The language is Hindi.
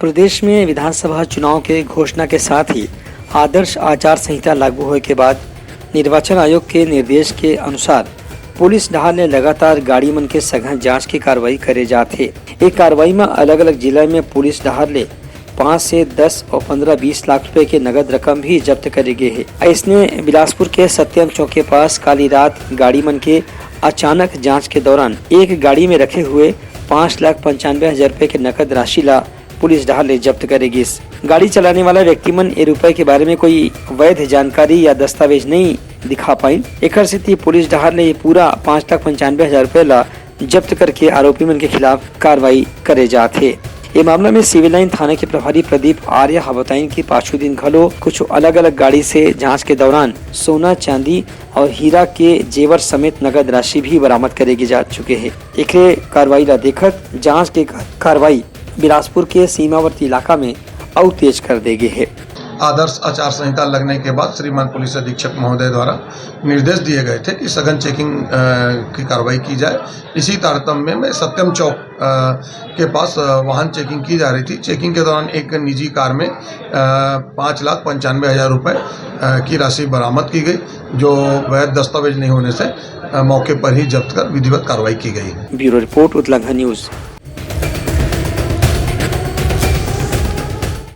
प्रदेश में विधानसभा चुनाव के घोषणा के साथ ही आदर्श आचार संहिता लागू होने के बाद निर्वाचन आयोग के निर्देश के अनुसार पुलिस ढाल ने लगातार गाड़ी मन के सघन जांच की कार्रवाई करे जाते। एक कार्रवाई में अलग अलग जिला में पुलिस ढाल ले 5 से 10 और 15-20 लाख रुपए के नगद रकम भी जब्त करे गए है। ऐसने बिलासपुर के सत्यम चौक के पास काली रात गाड़ी मन के अचानक जांच के दौरान एक गाड़ी में रखे हुए 5,95,000 रुपए के नकद राशि ला पुलिस ढाल ले जब्त करेगी। गाड़ी चलाने वाला व्यक्ति मन ये रुपए के बारे में कोई वैध जानकारी या दस्तावेज नहीं दिखा पाई। एक से पुलिस ढाल ले पूरा 5,95,000 रुपए ला जब्त करके आरोपी मन के खिलाफ कार्रवाई करे जाते। ये मामला में सिविल लाइन थाने के प्रभारी प्रदीप आर्य बताइन की पांचों दिन घलो कुछ अलग अलग गाड़ी से जांच के दौरान सोना, चांदी और हीरा के जेवर समेत नगद राशि भी बरामद करेगी जा चुके हैं। एक कार्रवाई ला देखत जांच के कार्रवाई बिलासपुर के सीमावर्ती इलाका में और तेज कर देगी है। आदर्श आचार संहिता लगने के बाद श्रीमान पुलिस अधीक्षक महोदय द्वारा निर्देश दिए गए थे कि सघन चेकिंग की कार्रवाई की जाए। इसी तारतम्य में सत्यम चौक के पास वाहन चेकिंग की जा रही थी। चेकिंग के दौरान एक निजी कार में 5,95,000 रुपए की राशि बरामद की गई, जो वैध दस्तावेज नहीं होने से मौके पर ही जब्त कर विधिवत कार्रवाई की गई। ब्यूरो रिपोर्ट उतलांघा न्यूज।